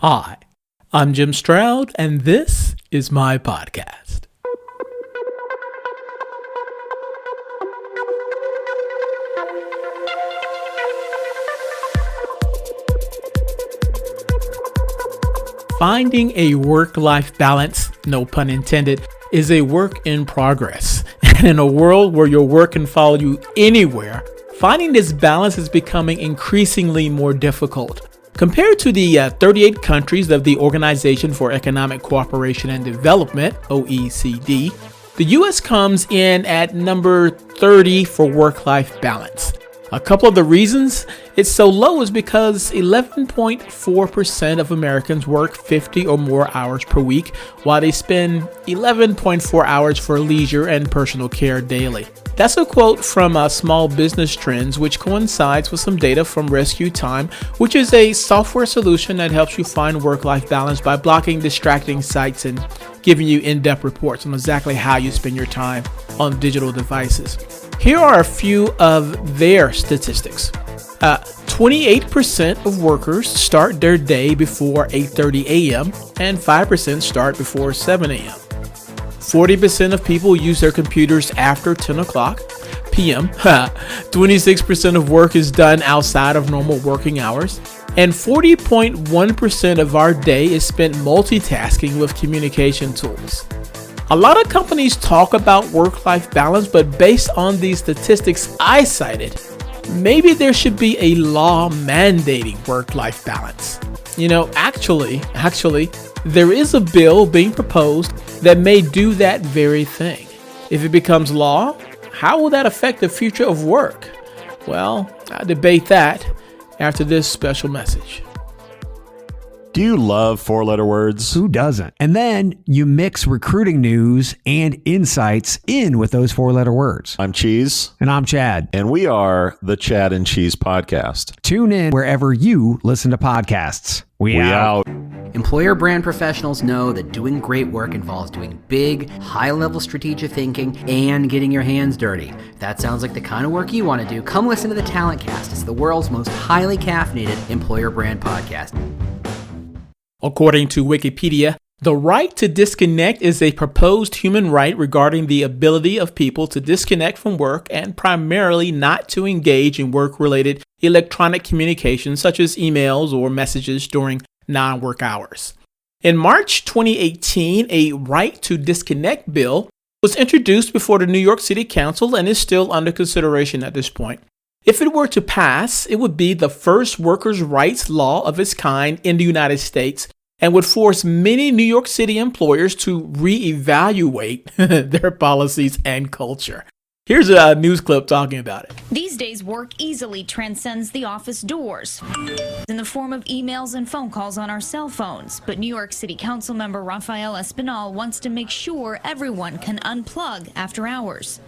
Hi, I'm Jim Stroud, and this is my podcast. Finding a work-life balance, no pun intended, is a work in progress. And in a world where your work can follow you anywhere, finding this balance is becoming increasingly more difficult. Compared to the 38 countries of the Organization for Economic Cooperation and Development, OECD, the US comes in at number 30 for work-life balance. A couple of the reasons it's so low is because 11.4% of Americans work 50 or more hours per week, while they spend 11.4 hours for leisure and personal care daily. That's a quote from Small Business Trends, which coincides with some data from Rescue Time, which is a software solution that helps you find work-life balance by blocking distracting sites and giving you in-depth reports on exactly how you spend your time on digital devices. Here are a few of their statistics. 28% of workers start their day before 8:30 a.m. and 5% start before 7 a.m. 40% of people use their computers after 10 o'clock p.m. 26% of work is done outside of normal working hours. And 40.1% of our day is spent multitasking with communication tools. A lot of companies talk about work-life balance, but based on these statistics I cited, maybe there should be a law mandating work-life balance. Actually, there is a bill being proposed that may do that very thing. If it becomes law, how will that affect the future of work? Well, I'll debate that after this special message. Do you love four-letter words? Who doesn't? And then you mix recruiting news and insights in with those four-letter words. I'm Cheese. And I'm Chad. And we are the Chad and Cheese Podcast. Tune in wherever you listen to podcasts. We out. Employer brand professionals know that doing great work involves doing big, high-level strategic thinking and getting your hands dirty. If that sounds like the kind of work you want to do, come listen to the Talent Cast. It's the world's most highly caffeinated employer brand podcast. According to Wikipedia, the right to disconnect is a proposed human right regarding the ability of people to disconnect from work and primarily not to engage in work-related electronic communications such as emails or messages during non-work hours. In March 2018, a right to disconnect bill was introduced before the New York City Council and is still under consideration at this point. If it were to pass, it would be the first workers' rights law of its kind in the United States and would force many New York City employers to reevaluate their policies and culture. Here's a news clip talking about it. These days, work easily transcends the office doors in the form of emails and phone calls on our cell phones. But New York City Council member Rafael Espinal wants to make sure everyone can unplug after hours.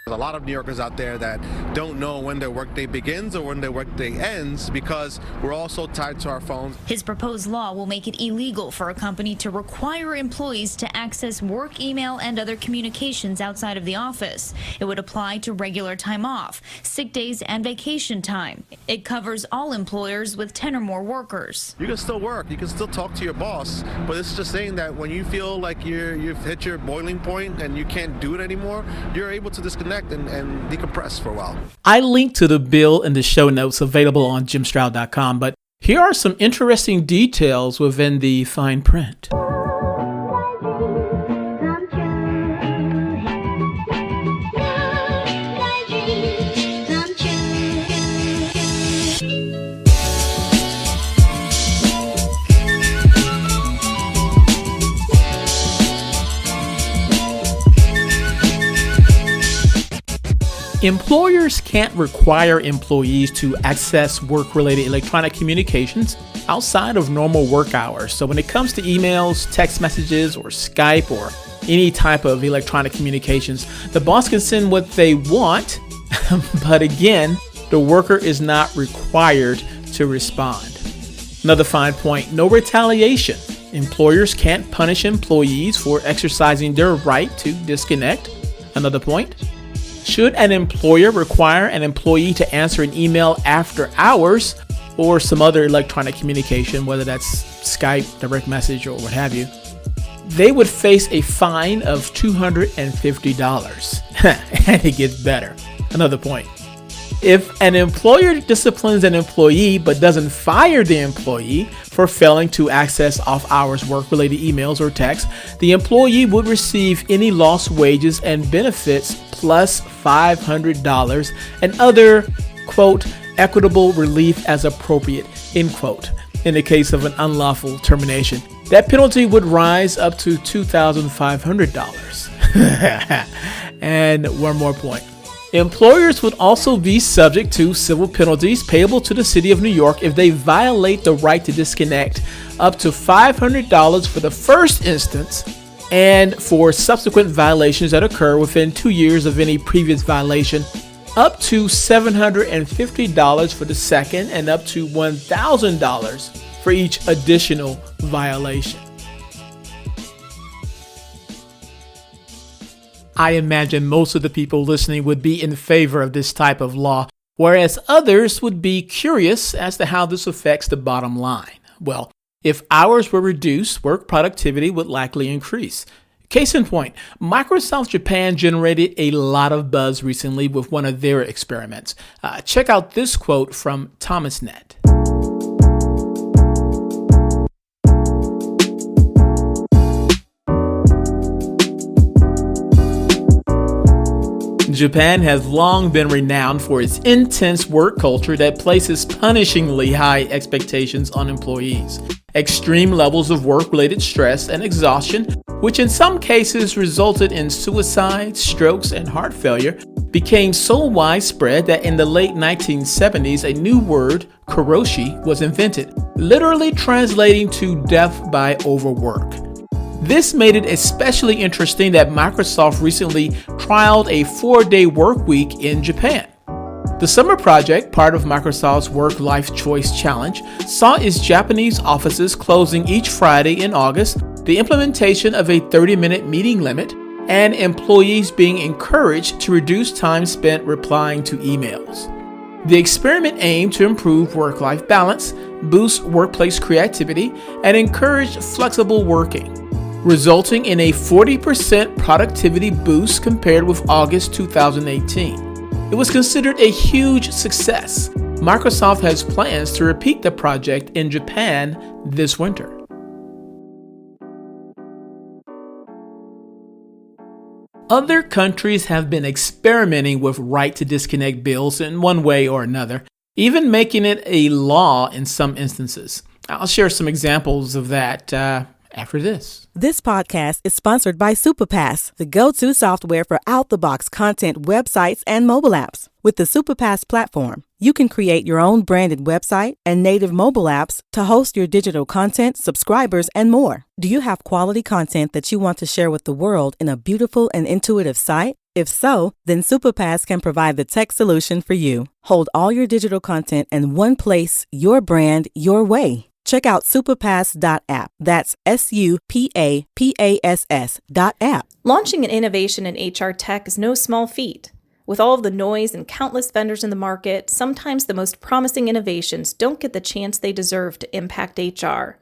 There's a lot of New Yorkers out there that don't know when their workday begins or when their workday ends because we're all so tied to our phones. His proposed law will make it illegal for a company to require employees to access work email and other communications outside of the office. It would apply to regular time off, sick days, and vacation time. It covers all employers with 10 or more workers. You can still work, you can still talk to your boss, but it's just saying that when you feel like you've hit your boiling point and you can't do it anymore, you're able to disconnect and decompress for a while. I linked to the bill in the show notes available on jimstroud.com, but here are some interesting details within the fine print. Employers can't require employees to access work-related electronic communications outside of normal work hours. So when it comes to emails, text messages, or Skype, or any type of electronic communications, the boss can send what they want, but again, the worker is not required to respond. Another fine point, no retaliation. Employers can't punish employees for exercising their right to disconnect. Another point, should an employer require an employee to answer an email after hours, or some other electronic communication, whether that's Skype, direct message, or what have you, they would face a fine of $250. And it gets better. Another point. If an employer disciplines an employee but doesn't fire the employee for failing to access off-hours work-related emails or texts, the employee would receive any lost wages and benefits plus $500 and other, quote, equitable relief as appropriate, end quote, in the case of an unlawful termination. That penalty would rise up to $2,500. And one more point. Employers would also be subject to civil penalties payable to the city of New York if they violate the right to disconnect, up to $500 for the first instance, and for subsequent violations that occur within 2 years of any previous violation, up to $750 for the second, and up to $1,000 for each additional violation. I imagine most of the people listening would be in favor of this type of law, whereas others would be curious as to how this affects the bottom line. Well, if hours were reduced, work productivity would likely increase. Case in point, Microsoft Japan generated a lot of buzz recently with one of their experiments. Check out this quote from ThomasNet. Japan has long been renowned for its intense work culture that places punishingly high expectations on employees. Extreme levels of work-related stress and exhaustion, which in some cases resulted in suicide, strokes, and heart failure, became so widespread that in the late 1970s, a new word, karoshi, was invented, literally translating to death by overwork. This made it especially interesting that Microsoft recently trialed a 4-day work week in Japan. The summer project, part of Microsoft's Work-Life Choice Challenge, saw its Japanese offices closing each Friday in August, the implementation of a 30-minute meeting limit, and employees being encouraged to reduce time spent replying to emails. The experiment aimed to improve work-life balance, boost workplace creativity, and encourage flexible working, resulting in a 40% productivity boost compared with August 2018. It was considered a huge success. Microsoft has plans to repeat the project in Japan this winter. Other countries have been experimenting with right to disconnect bills in one way or another, even making it a law in some instances. I'll share some examples of that after this. This podcast is sponsored by Superpass, the go-to software for out-the-box content websites and mobile apps. With the Superpass platform, you can create your own branded website and native mobile apps to host your digital content, subscribers, and more. Do you have quality content that you want to share with the world in a beautiful and intuitive site? If so, then Superpass can provide the tech solution for you. Hold all your digital content in one place, your brand, your way. Check out superpass.app. That's SUPAPASS.app. Launching an innovation in HR tech is no small feat. With all of the noise and countless vendors in the market, sometimes the most promising innovations don't get the chance they deserve to impact HR.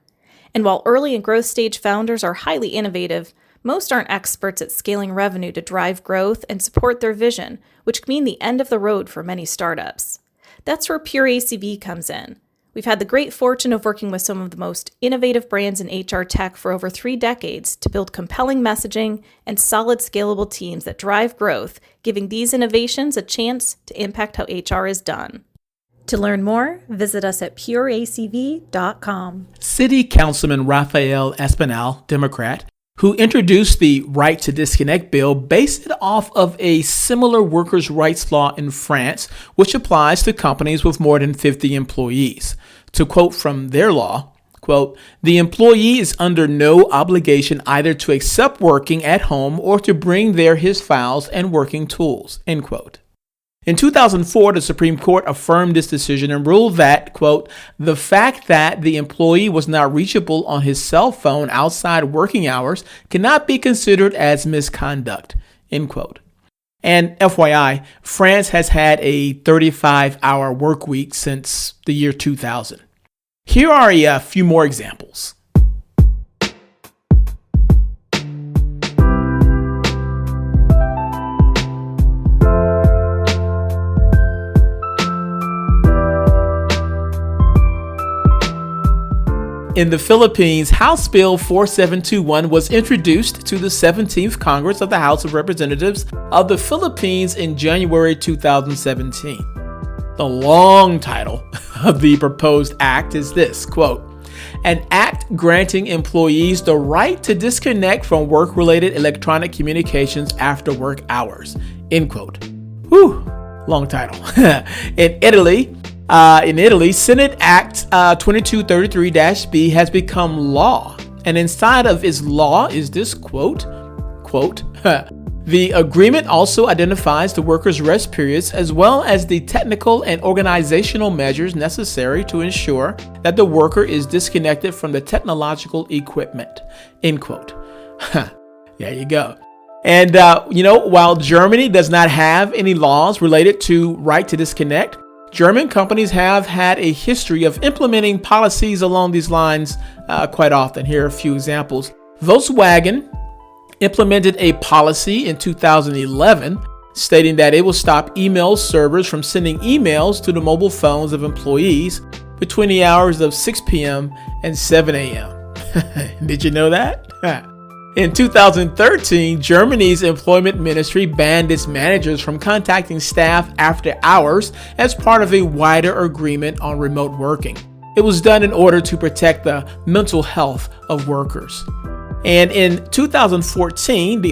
And while early and growth stage founders are highly innovative, most aren't experts at scaling revenue to drive growth and support their vision, which can mean the end of the road for many startups. That's where Pure ACV comes in. We've had the great fortune of working with some of the most innovative brands in HR tech for over 3 decades to build compelling messaging and solid scalable teams that drive growth, giving these innovations a chance to impact how HR is done. To learn more, visit us at pureacv.com. City Councilman Raphael Espinal, Democrat, who introduced the Right to Disconnect bill, based it off of a similar workers' rights law in France, which applies to companies with more than 50 employees. To quote from their law, quote, "The employee is under no obligation either to accept working at home or to bring there his files and working tools," end quote. In 2004, the Supreme Court affirmed this decision and ruled that, quote, "the fact that the employee was not reachable on his cell phone outside working hours cannot be considered as misconduct," end quote. And FYI, France has had a 35-hour work week since the year 2000. Here are a few more examples. In the Philippines, House Bill 4721 was introduced to the 17th Congress of the House of Representatives of the Philippines in January 2017. The long title of the proposed act is this, quote, "An act granting employees the right to disconnect from work-related electronic communications after work hours," end quote. Whew, long title. In Italy, Senate Act 2233-B has become law. And inside of its law is this quote, "The agreement also identifies the workers' rest periods as well as the technical and organizational measures necessary to ensure that the worker is disconnected from the technological equipment," end quote. There you go. And, while Germany does not have any laws related to right to disconnect, German companies have had a history of implementing policies along these lines quite often. Here are a few examples. Volkswagen implemented a policy in 2011 stating that it will stop email servers from sending emails to the mobile phones of employees between the hours of 6 p.m. and 7 a.m. Did you know that? In 2013, Germany's employment ministry banned its managers from contacting staff after hours as part of a wider agreement on remote working. It was done in order to protect the mental health of workers. And in 2014, the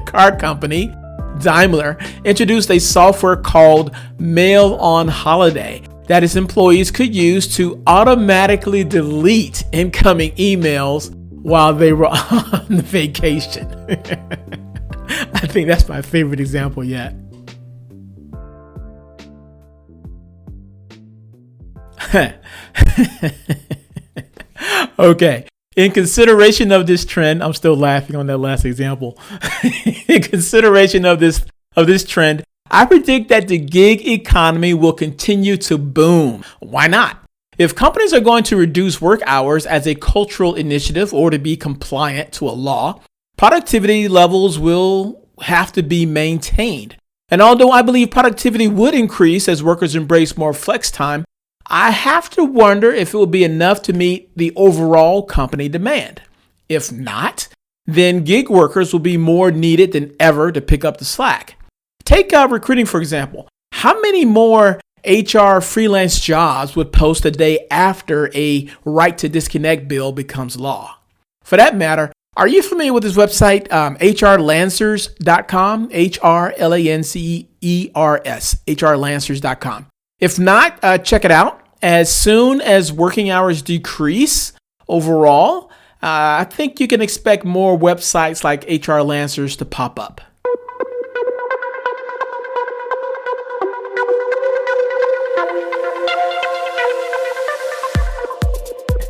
car company, Daimler, introduced a software called Mail on Holiday that its employees could use to automatically delete incoming emails while they were on vacation. I think that's my favorite example yet. Okay. In consideration of this trend, I'm still laughing on that last example. In consideration of this trend, I predict that the gig economy will continue to boom. Why not? If companies are going to reduce work hours as a cultural initiative or to be compliant to a law, productivity levels will have to be maintained. And although I believe productivity would increase as workers embrace more flex time, I have to wonder if it will be enough to meet the overall company demand. If not, then gig workers will be more needed than ever to pick up the slack. Take recruiting, for example. How many more HR freelance jobs would post a day after a right to disconnect bill becomes law? For that matter, are you familiar with this website, hrlancers.com, HRLANCERS, hrlancers.com? If not, check it out. As soon as working hours decrease overall, I think you can expect more websites like HR Lancers to pop up.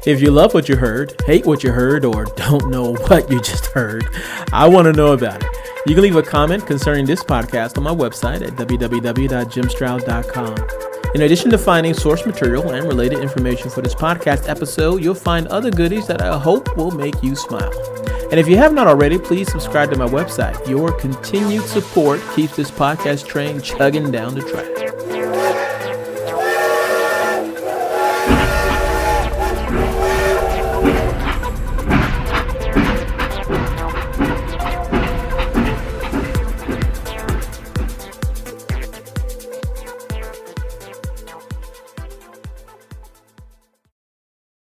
If you love what you heard, hate what you heard, or don't know what you just heard, I want to know about it. You can leave a comment concerning this podcast on my website at www.jimstroud.com. In addition to finding source material and related information for this podcast episode, you'll find other goodies that I hope will make you smile. And if you have not already, please subscribe to my website. Your continued support keeps this podcast train chugging down the track.